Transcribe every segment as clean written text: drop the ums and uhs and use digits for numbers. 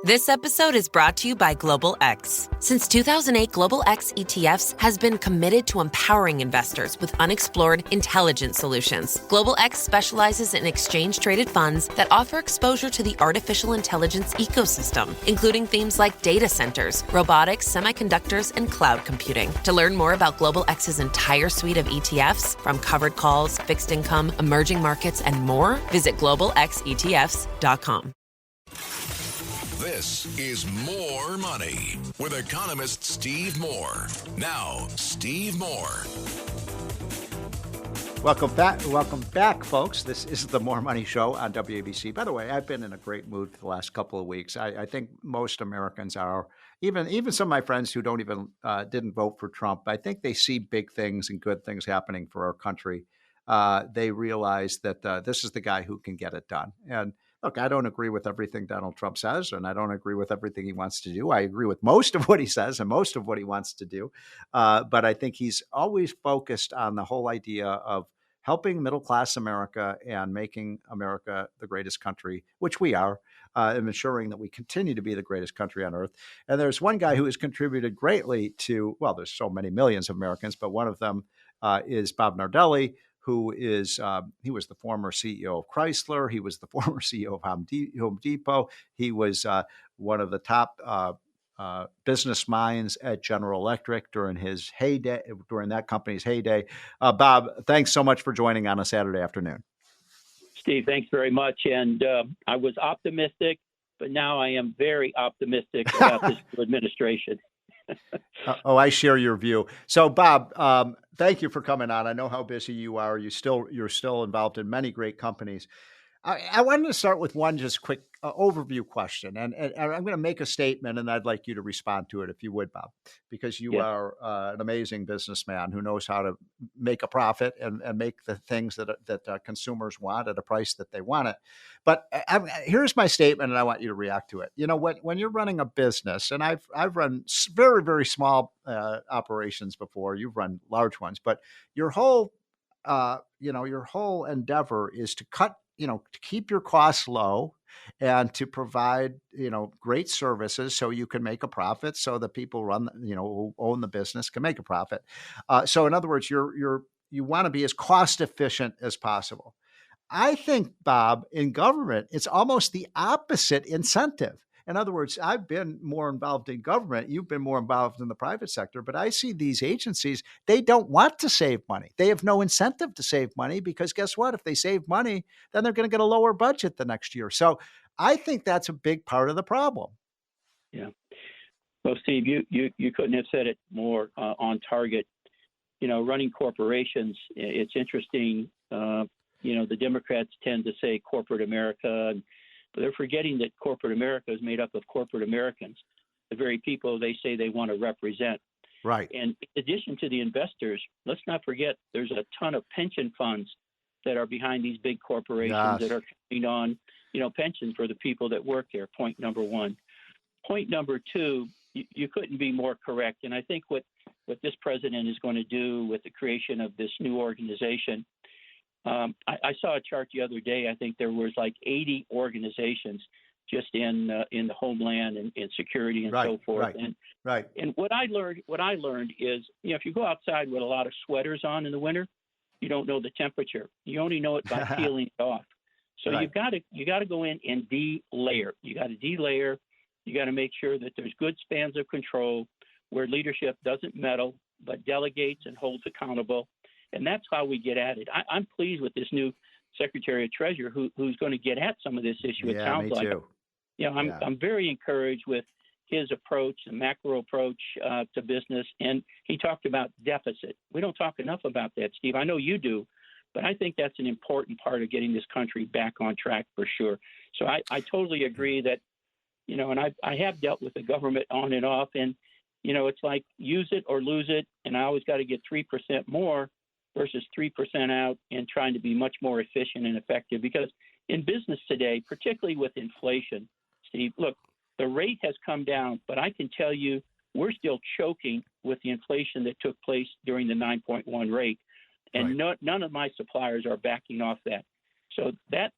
This episode is brought to you by Global X. Since 2008, Global X ETFs has been committed to empowering investors with unexplored, intelligent solutions. Global X specializes in exchange-traded funds that offer exposure to the artificial intelligence ecosystem, including themes like data centers, robotics, semiconductors, and cloud computing. To learn more about Global X's entire suite of ETFs, from covered calls, fixed income, emerging markets, and more, visit globalxetfs.com. This is More Money with economist Steve Moore. Now, Steve Moore. Welcome back, folks. This is the More Money Show on WABC. By the way, I've been in a great mood for the last couple of weeks. I think most Americans are, even some of my friends who didn't vote for Trump. I think they see big things and good things happening for our country. They realize that this is the guy who can get it done. And look, I don't agree with everything Donald Trump says, and I don't agree with everything he wants to do. I agree with most of what he says and most of what he wants to do. But I think he's always focused on the whole idea of helping middle-class America and making America the greatest country, which we are, and ensuring that we continue to be the greatest country on earth. And there's one guy who has contributed greatly to, well, there's so many millions of Americans, but one of them is Bob Nardelli, who is, he was the former CEO of Chrysler. He was the former CEO of Home Depot. He was one of the top business minds at General Electric during his heyday, during that company's heyday. Bob, thanks so much for joining on a Saturday afternoon. Steve, thanks very much. And I was optimistic, but now I am very optimistic about this administration. I share your view. So, Bob, thank you for coming on. I know how busy you are. You're still involved in many great companies. I wanted to start with one just quick overview question, and I'm going to make a statement, and I'd like you to respond to it if you would, Bob, because you are an amazing businessman who knows how to make a profit and make the things that consumers want at a price that they want it. But here's my statement, and I want you to react to it. You know, when you're running a business, and I've run very, very small operations before. You've run large ones, but your whole endeavor is to to keep your costs low and to provide, great services so you can make a profit, so the people who own the business can make a profit. So in other words, you want to be as cost efficient as possible. I think, Bob, in government, it's almost the opposite incentive. In other words, I've been more involved in government. You've been more involved in the private sector. But I see these agencies, they don't want to save money. They have no incentive to save money because guess what? If they save money, then they're going to get a lower budget the next year. So I think that's a big part of the problem. Yeah. Well, Steve, you couldn't have said it more on target. Running corporations, it's interesting. The Democrats tend to say corporate America, but they're forgetting that corporate America is made up of corporate Americans, the very people they say they want to represent. Right. And in addition to the investors, let's not forget there's a ton of pension funds that are behind these big corporations that are coming on, pension for the people that work there. Point number one. Point number two, you couldn't be more correct. And I think what this president is going to do with the creation of this new organization, I saw a chart the other day. I think there was like 80 organizations just in the homeland and security and so forth. And what I learned is, if you go outside with a lot of sweaters on in the winter, you don't know the temperature. You only know it by peeling it off. So you got to go in and de-layer. You got to de-layer. You got to make sure that there's good spans of control where leadership doesn't meddle but delegates and holds accountable. And that's how we get at it. I'm pleased with this new Secretary of Treasury who's going to get at some of this issue. It sounds like. I'm very encouraged with his approach, the macro approach to business. And he talked about deficit. We don't talk enough about that, Steve. I know you do, but I think that's an important part of getting this country back on track for sure. So I totally agree that, and I have dealt with the government on and off, and, it's like use it or lose it. And I always got to get 3% more versus 3% out and trying to be much more efficient and effective. Because in business today, particularly with inflation, Steve, look, the rate has come down, but I can tell you we're still choking with the inflation that took place during the 9.1 rate. And none of my suppliers are backing off that. So that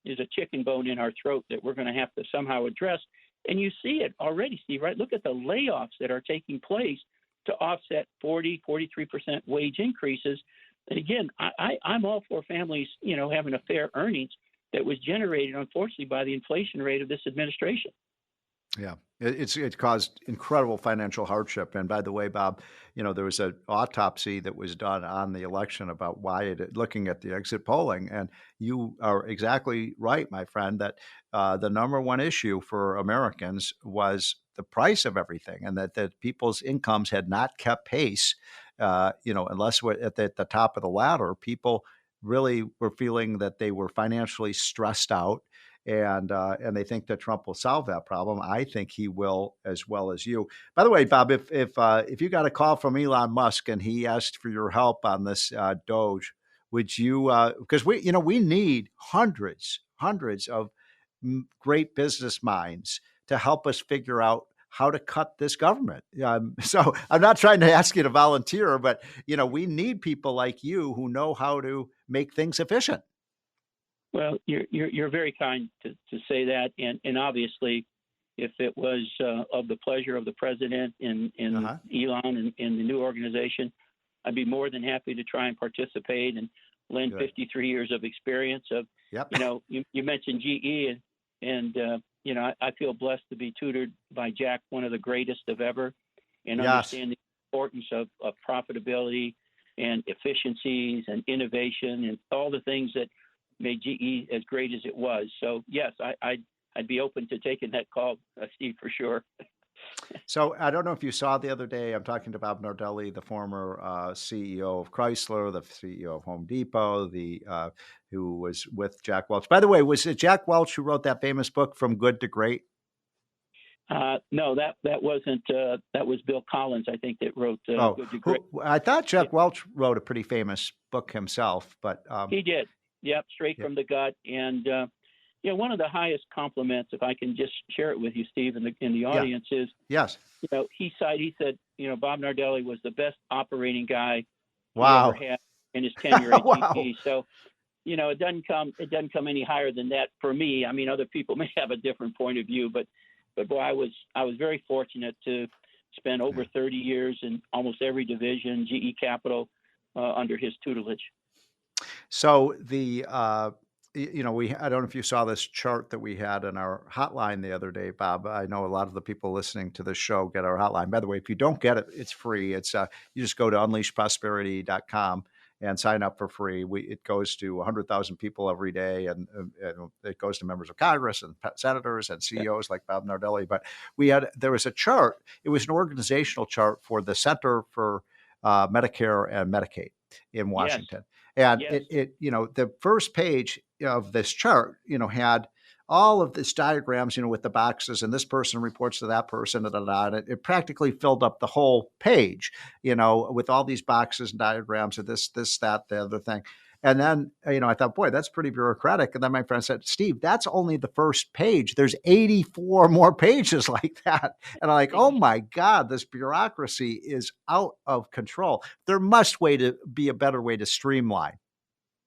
is a chicken bone in our throat that we're going to have to somehow address. And you see it already, Steve, right? Look at the layoffs that are taking place to offset 43% wage increases. And again, I'm all for families, having a fair earnings that was generated, unfortunately, by the inflation rate of this administration. Yeah, it caused incredible financial hardship. And by the way, Bob, there was an autopsy that was done on the election about why looking at the exit polling. And you are exactly right, my friend, that the number one issue for Americans was the price of everything, and that people's incomes had not kept pace. Unless we're at the top of the ladder, people really were feeling that they were financially stressed out. And they think that Trump will solve that problem. I think he will, as well as you. By the way, Bob, if you got a call from Elon Musk and he asked for your help on this Doge, would you? Because we need hundreds of great business minds to help us figure out how to cut this government. So I'm not trying to ask you to volunteer, but we need people like you who know how to make things efficient. Well, you're very kind to say that, and obviously, if it was of the pleasure of the president and Elon and the new organization, I'd be more than happy to try and participate and lend 53 years of experience. You mentioned GE, and I feel blessed to be tutored by Jack, one of the greatest of ever, and understand the importance of profitability and efficiencies and innovation and all the things that made GE as great as it was. So yes, I'd be open to taking that call, Steve, for sure. So I don't know if you saw the other day, I'm talking to Bob Nardelli, the former CEO of Chrysler, the CEO of Home Depot, who was with Jack Welch. By the way, was it Jack Welch who wrote that famous book, From Good to Great? No, that wasn't. That was Bill Collins, I think, that wrote Good to Great. I thought Jack Welch wrote a pretty famous book himself, but he did. Yep, straight from the gut. And one of the highest compliments, if I can just share it with you, Steve, in the audience, is he said Bob Nardelli was the best operating guy he ever had in his tenure at GE. So it doesn't come any higher than that for me. I mean, other people may have a different point of view, but boy, I was very fortunate to spend over 30 years in almost every division, GE Capital, under his tutelage. So I don't know if you saw this chart that we had in our hotline the other day, Bob. I know a lot of the people listening to this show get our hotline. By the way, if you don't get it, it's free. It's you just go to unleashprosperity.com and sign up for free. It goes to 100,000 people every day, and it goes to members of Congress and senators and CEOs like Bob Nardelli. But there was a chart. It was an organizational chart for the Center for Medicare and Medicaid in Washington. Yes. And it the first page of this chart, had all of this diagrams, with the boxes, and this person reports to that person, and it practically filled up the whole page, with all these boxes and diagrams of this, that, the other thing. And then, I thought, boy, that's pretty bureaucratic. And then my friend said, Steve, that's only the first page. There's 84 more pages like that. And I'm like, oh my God, this bureaucracy is out of control. There must be a better way to streamline.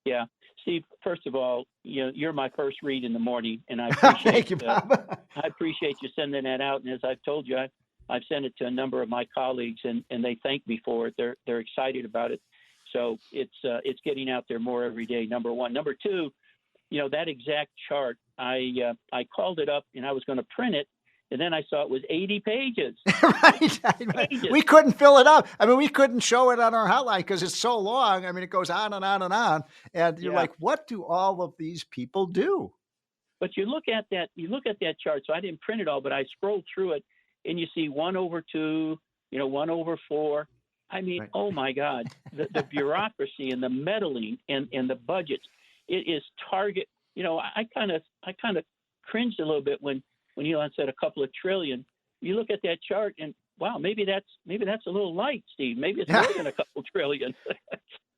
Yeah. Steve, first of all, you're my first read in the morning, and I appreciate Thank you, Bob. I appreciate you sending that out. And as I've told you, I've sent it to a number of my colleagues, and they thank me for it. They're excited about it. So it's getting out there more every day, number one. Number two, that exact chart, I called it up and I was going to print it, and then I saw it was 80 pages. Right. Pages. We couldn't fill it up. I mean, we couldn't show it on our hotline because it's so long. I mean, it goes on and on and on. And you're like, what do all of these people do? But you look at that chart. So I didn't print it all, but I scrolled through it, and you see 1/2, 1/4. I mean, right. Oh my God, the bureaucracy and the meddling and the budgets, it is target. I kind of cringed a little bit when Elon said a couple of trillion. You look at that chart and wow, maybe that's a little light, Steve. Maybe it's more than a couple trillion.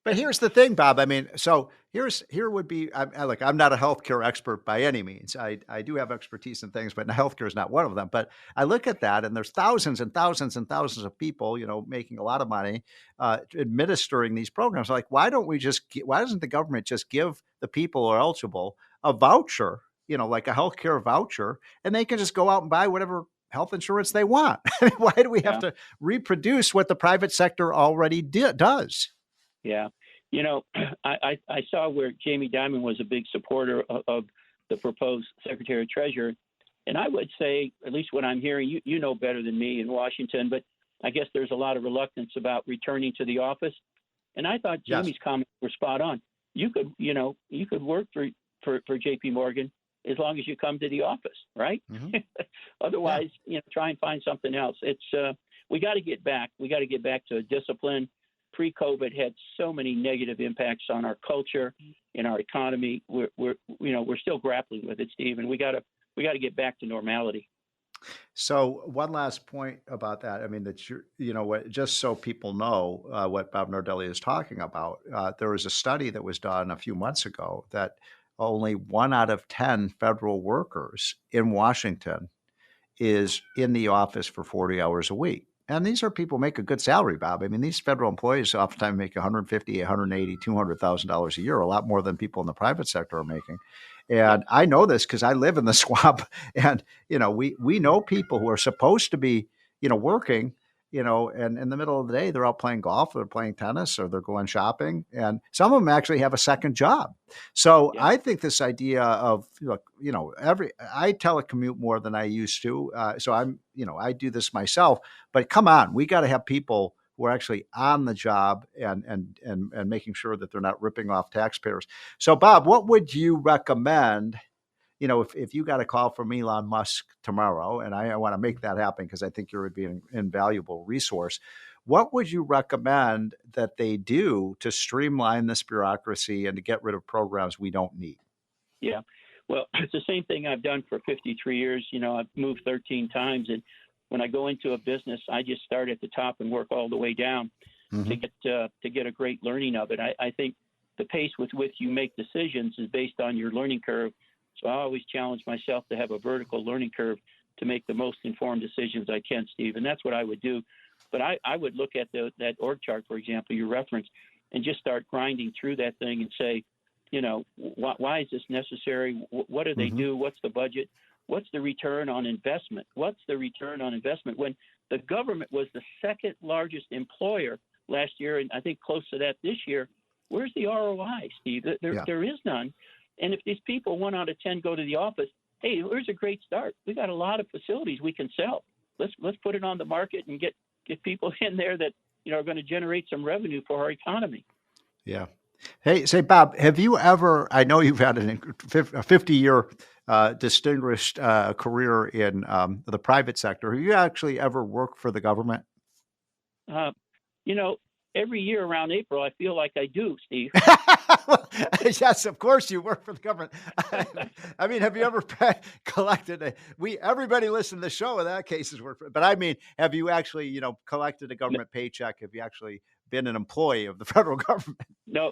But here's the thing, Bob. I mean, so here would be, I'm not a healthcare expert by any means. I do have expertise in things, but healthcare is not one of them. But I look at that, and there's thousands and thousands and thousands of people, making a lot of money, administering these programs. Like, why doesn't the government just give the people who are eligible a voucher like a healthcare voucher, and they can just go out and buy whatever health insurance they want. Why do we have to reproduce what the private sector already does? Yeah. I saw where Jamie Dimon was a big supporter of the proposed Secretary of Treasury. And I would say, at least what I'm hearing, you know better than me in Washington, but I guess there's a lot of reluctance about returning to the office. And I thought Jamie's comments were spot on. You could work for JP Morgan as long as you come to the office, right? Mm-hmm. Otherwise, try and find something else. It's we got to get back. We got to get back to a discipline. Pre-COVID had so many negative impacts on our culture and our economy. We're still grappling with it, Steve, and we got to get back to normality. So one last point about that. I mean, that just so people know what Bob Nardelli is talking about, there was a study that was done a few months ago that only 1 out of 10 federal workers in Washington is in the office for 40 hours a week. And these are people who make a good salary, Bob. I mean, these federal employees oftentimes make $150,000, $180,000, $200,000 a year, a lot more than people in the private sector are making. And I know this because I live in the swamp, and we know people who are supposed to be working, and in the middle of the day they're out playing golf, or they're playing tennis, or they're going shopping, and some of them actually have a second job. So I think this idea of I telecommute more than I used to, so I do this myself. But come on, we got to have people who are actually on the job and making sure that they're not ripping off taxpayers. So, Bob, what would you recommend? If you got a call from Elon Musk tomorrow, and I want to make that happen because I think you're an invaluable resource, what would you recommend that they do to streamline this bureaucracy and to get rid of programs we don't need? Yeah, well, it's the same thing I've done for 53 years. I've moved 13 times, and when I go into a business, I just start at the top and work all the way down to get a great learning of it. I think the pace with which you make decisions is based on your learning curve. So I always challenge myself to have a vertical learning curve to make the most informed decisions I can, Steve. And that's what I would do. But I would look at that org chart, for example, you referenced, and just start grinding through that thing and say, why is this necessary? What do they do? What's the budget? What's the return on investment? What's the return on investment? When the government was the second largest employer last year, and I think close to that this year, where's the ROI, Steve? There is none. And if these people 1 out of 10 go to the office, hey, here's a great start. We got a lot of facilities we can sell. Let's put it on the market and get people in there that are going to generate some revenue for our economy. Yeah. Hey, say, Bob, have you ever? I know you've had a 50-year distinguished career in the private sector. Have you actually ever worked for the government? Every year around April, I feel like I do, Steve. Yes, of course you work for the government. I mean, have you ever collected everybody listening to the show in that case is work for, but I mean, have you actually, collected a government paycheck? Have you actually been an employee of the federal government? No,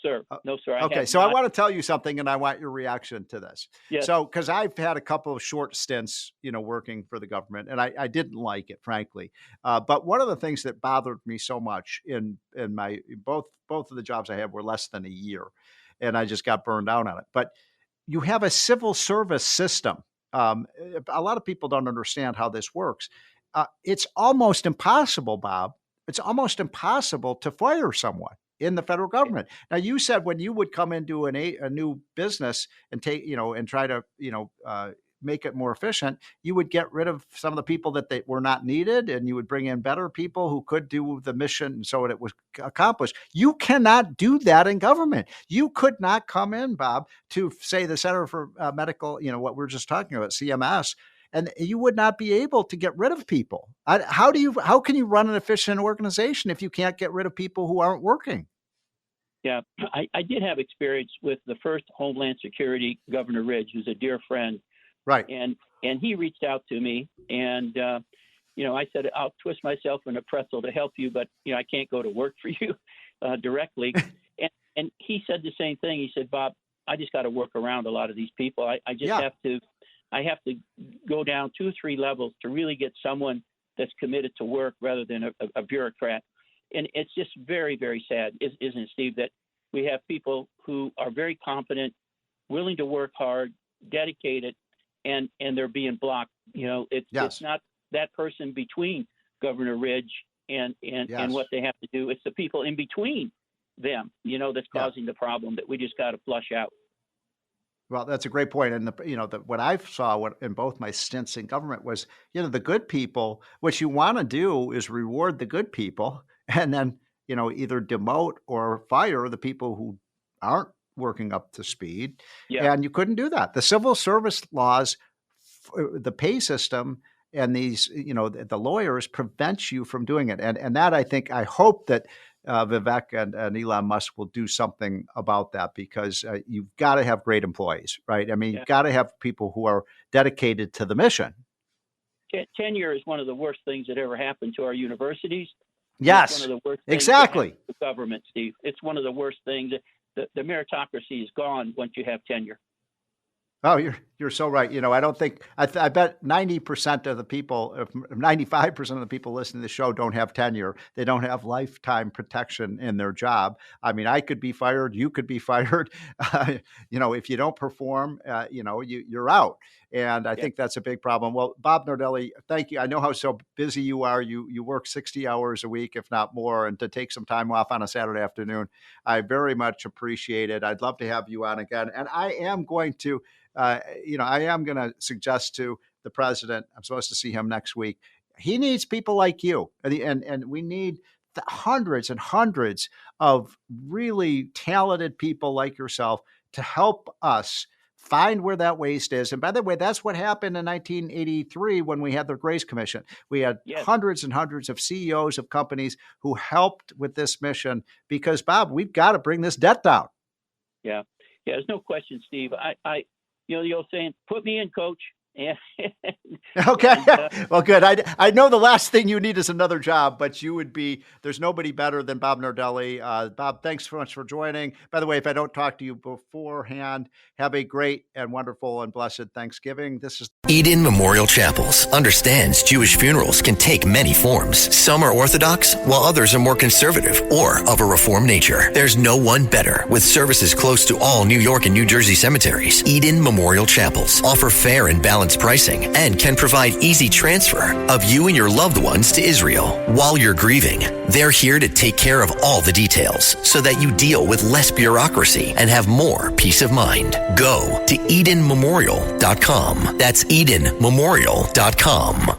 sir. No, sir. Okay. So I want to tell you something, and I want your reaction to this. Yes. So, because I've had a couple of short stints, working for the government, and I didn't like it, frankly. But one of the things that bothered me so much in my both of the jobs I had were less than a year, and I just got burned out on it. But you have a civil service system. A lot of people don't understand how this works. It's almost impossible, Bob. It's almost impossible to fire someone in the federal government. Now, you said when you would come into a new business and take, and try to, make it more efficient, you would get rid of some of the people that they were not needed, and you would bring in better people who could do the mission so it was accomplished. You cannot do that in government. You could not come in, Bob, to say the Center for Medical, what we're just talking about, CMS, and you would not be able to get rid of people. How can you run an efficient organization if you can't get rid of people who aren't working? Yeah, I did have experience with the first Homeland Security, Governor Ridge, who's a dear friend. Right. And he reached out to me, and, I said, I'll twist myself in a pretzel to help you, but, I can't go to work for you directly. and he said the same thing. He said, Bob, I just got to work around a lot of these people. I just have to go down 2 or 3 levels to really get someone that's committed to work rather than a bureaucrat. And it's just very, very sad, isn't it, Steve, that we have people who are very competent, willing to work hard, dedicated, and they're being blocked. It's not that person between Governor Ridge and what they have to do. It's the people in between them, that's causing the problem that we just got to flush out. Well, that's a great point. And what I saw in both my stints in government was, the good people, what you want to do is reward the good people and then, either demote or fire the people who aren't working up to speed. Yeah. And you couldn't do that. The civil service laws, the pay system, and these, the lawyers prevent you from doing it. And that, I hope that Vivek and Elon Musk will do something about that, because you've got to have great employees, right? I mean, you've got to have people who are dedicated to the mission. Tenure is one of the worst things that ever happened to our universities. Yes, it's one of the worst things exactly. The government, Steve. It's one of the worst things. The meritocracy is gone once you have tenure. Oh, you're so right. I don't think I bet 90% of the people, 95% of the people listening to the show don't have tenure. They don't have lifetime protection in their job. I mean, I could be fired. You could be fired. If you don't perform, you're out. And I think that's a big problem. Well, Bob Nardelli, thank you. I know how so busy you are. You work 60 hours a week, if not more, and to take some time off on a Saturday afternoon, I very much appreciate it. I'd love to have you on again. And I am going to suggest to the president, I'm supposed to see him next week. He needs people like you. And we need hundreds and hundreds of really talented people like yourself to help us find where that waste is. And by the way, that's what happened in 1983 when we had the Grace Commission. We had hundreds and hundreds of CEOs of companies who helped with this mission because, Bob, we've got to bring this debt down. Yeah, there's no question, Steve. The old saying, put me in, coach. Okay. Well, good. I know the last thing you need is another job, but there's nobody better than Bob Nardelli. Bob, thanks so much for joining. By the way, if I don't talk to you beforehand, have a great and wonderful and blessed Thanksgiving. This is Eden Memorial Chapels understands Jewish funerals can take many forms. Some are Orthodox, while others are more conservative or of a Reformed nature. There's no one better. With services close to all New York and New Jersey cemeteries, Eden Memorial Chapels offer fair and balanced pricing and can provide easy transfer of you and your loved ones to Israel. While you're grieving, they're here to take care of all the details so that you deal with less bureaucracy and have more peace of mind. Go to EdenMemorial.com. That's EdenMemorial.com.